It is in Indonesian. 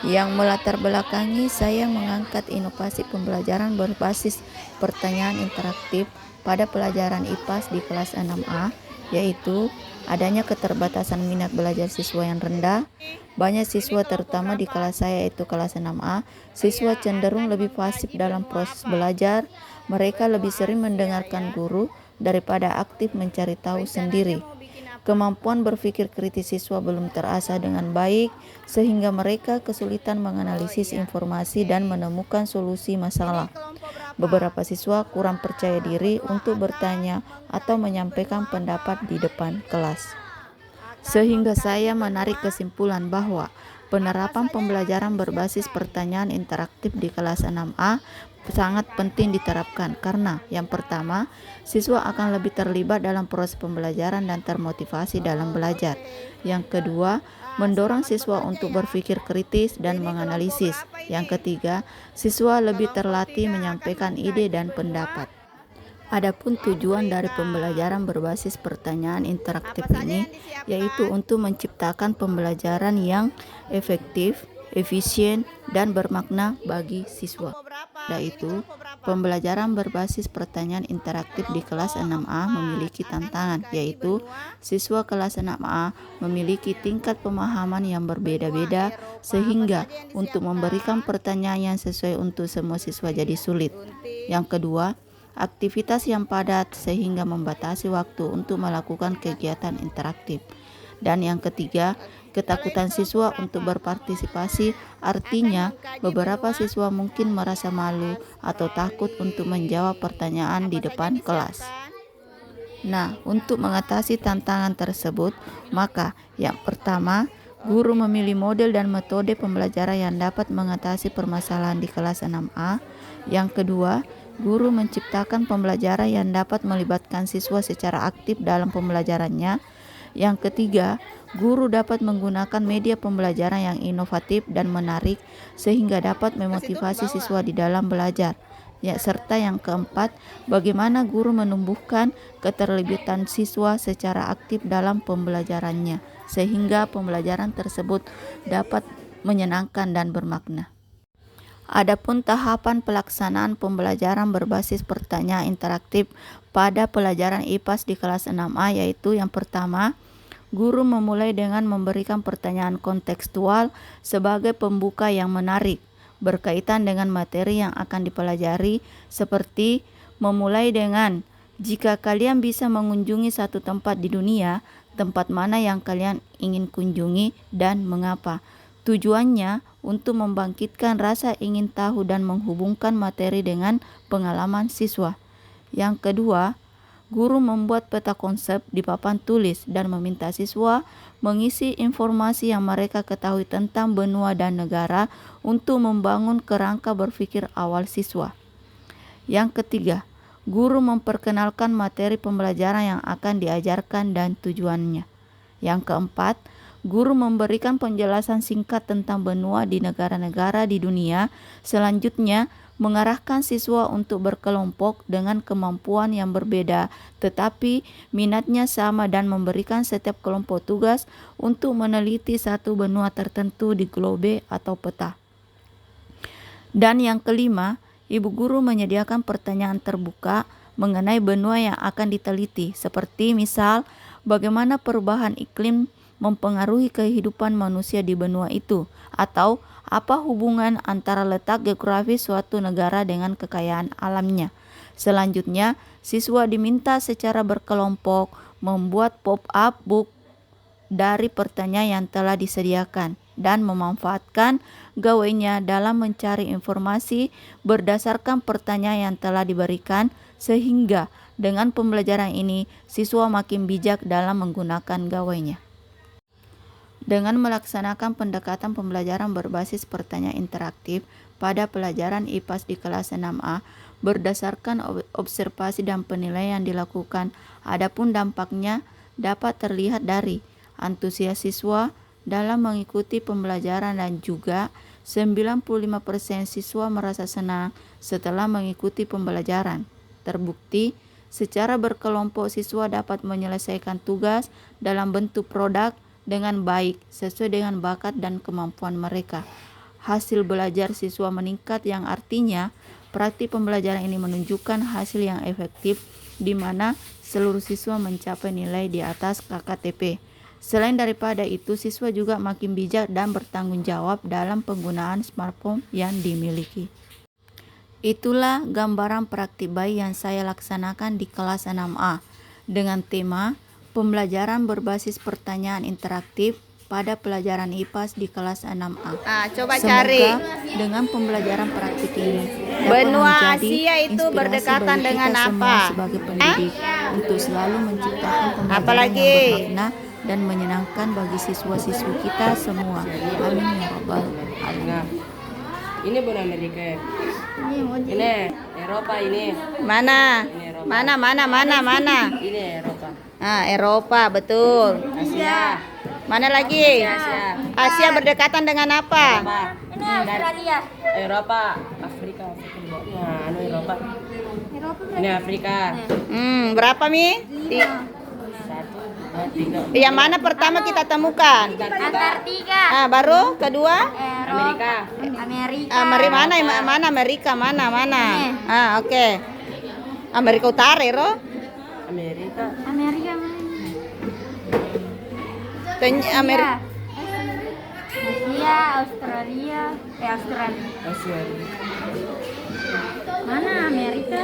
yang melatar belakangi saya mengangkat inovasi pembelajaran berbasis pertanyaan interaktif pada pelajaran IPAS di kelas 6A, yaitu adanya keterbatasan minat belajar siswa yang rendah. Banyak siswa, terutama di kelas saya yaitu kelas 6A, siswa cenderung lebih pasif dalam proses belajar. Mereka lebih sering mendengarkan guru daripada aktif mencari tahu sendiri. Kemampuan berpikir kritis siswa belum terasah dengan baik, sehingga mereka kesulitan menganalisis informasi dan menemukan solusi masalah. Beberapa siswa kurang percaya diri untuk bertanya atau menyampaikan pendapat di depan kelas. Sehingga saya menarik kesimpulan bahwa penerapan pembelajaran berbasis pertanyaan interaktif di kelas 6A sangat penting diterapkan karena yang pertama, siswa akan lebih terlibat dalam proses pembelajaran dan termotivasi dalam belajar. Yang kedua, mendorong siswa untuk berpikir kritis dan menganalisis. Yang ketiga, siswa lebih terlatih menyampaikan ide dan pendapat. Adapun tujuan dari pembelajaran berbasis pertanyaan interaktif ini yaitu untuk menciptakan pembelajaran yang efektif, efisien, dan bermakna bagi siswa. Yaitu, pembelajaran berbasis pertanyaan interaktif di kelas 6A memiliki tantangan, yaitu siswa kelas 6A memiliki tingkat pemahaman yang berbeda-beda sehingga untuk memberikan pertanyaan yang sesuai untuk semua siswa jadi sulit. Yang kedua, aktivitas yang padat sehingga membatasi waktu untuk melakukan kegiatan interaktif. Dan yang ketiga, ketakutan siswa untuk berpartisipasi, artinya beberapa siswa mungkin merasa malu atau takut untuk menjawab pertanyaan di depan kelas. Nah, untuk mengatasi tantangan tersebut, maka yang pertama, guru memilih model dan metode pembelajaran yang dapat mengatasi permasalahan di kelas 6A. Yang kedua, guru menciptakan pembelajaran yang dapat melibatkan siswa secara aktif dalam pembelajarannya. Yang ketiga, guru dapat menggunakan media pembelajaran yang inovatif dan menarik sehingga dapat memotivasi siswa di dalam belajar. Ya, serta yang keempat, bagaimana guru menumbuhkan keterlibatan siswa secara aktif dalam pembelajarannya sehingga pembelajaran tersebut dapat menyenangkan dan bermakna. Adapun tahapan pelaksanaan pembelajaran berbasis pertanyaan interaktif pada pelajaran IPAS di kelas 6A yaitu yang pertama, guru memulai dengan memberikan pertanyaan kontekstual sebagai pembuka yang menarik berkaitan dengan materi yang akan dipelajari, seperti memulai dengan, jika kalian bisa mengunjungi satu tempat di dunia, tempat mana yang kalian ingin kunjungi dan mengapa? Tujuannya untuk membangkitkan rasa ingin tahu dan menghubungkan materi dengan pengalaman siswa. Yang kedua, guru membuat peta konsep di papan tulis dan meminta siswa mengisi informasi yang mereka ketahui tentang benua dan negara untuk membangun kerangka berpikir awal siswa. Yang ketiga, guru memperkenalkan materi pembelajaran yang akan diajarkan dan tujuannya. Yang keempat, guru memberikan penjelasan singkat tentang benua di negara-negara di dunia. Selanjutnya, mengarahkan siswa untuk berkelompok dengan kemampuan yang berbeda, tetapi minatnya sama dan memberikan setiap kelompok tugas untuk meneliti satu benua tertentu di globe atau peta. Dan yang kelima, ibu guru menyediakan pertanyaan terbuka mengenai benua yang akan diteliti, seperti misal, bagaimana perubahan iklim mempengaruhi kehidupan manusia di benua itu, atau apa hubungan antara letak geografis suatu negara dengan kekayaan alamnya. Selanjutnya, siswa diminta secara berkelompok membuat pop-up book dari pertanyaan yang telah disediakan dan memanfaatkan gawainya dalam mencari informasi berdasarkan pertanyaan yang telah diberikan, sehingga dengan pembelajaran ini siswa makin bijak dalam menggunakan gawainya. Dengan melaksanakan pendekatan pembelajaran berbasis pertanyaan interaktif pada pelajaran IPAS di kelas 6A berdasarkan observasi dan penilaian yang dilakukan, adapun dampaknya dapat terlihat dari antusias siswa dalam mengikuti pembelajaran dan juga 95% siswa merasa senang setelah mengikuti pembelajaran. Terbukti, secara berkelompok siswa dapat menyelesaikan tugas dalam bentuk produk dengan baik sesuai dengan bakat dan kemampuan mereka. hasil belajar siswa meningkat, yang artinya praktik pembelajaran ini menunjukkan hasil yang efektif di mana seluruh siswa mencapai nilai di atas KKTP. Selain daripada itu, siswa juga makin bijak dan bertanggung jawab dalam penggunaan smartphone yang dimiliki. Itulah gambaran praktik baik yang saya laksanakan di kelas 6A dengan tema pembelajaran berbasis pertanyaan interaktif pada pelajaran IPAS di kelas 6A. Coba Semoga cari dengan pembelajaran praktik ini dapat benua menjadi Asia itu inspirasi berdekatan bagi dengan kita semua apa? sebagai pendidik untuk selalu menciptakan pembelajaran Apalagi? yang bermakna dan menyenangkan bagi siswa-siswi kita semua. Amin ya rabbal alamin. Ini bukan Amerika. Ini Eropa ini. Mana? Mana? Ini Eropa. Eropa, betul. Asia. Mana lagi? Asia berdekatan dengan apa? Ini Australia. Eropa, Afrika. Nah, Eropa. Ini Afrika. Berapa Mi? 1, 2, 3. Yang mana pertama kita temukan? Antartika. Baru kedua? Amerika. Mana Amerika? Mana? Oke. Amerika Utara, Ro? Amerika. Amerika mana? Amerika. Asia, Australia. Australia. Asia. Mana Amerika?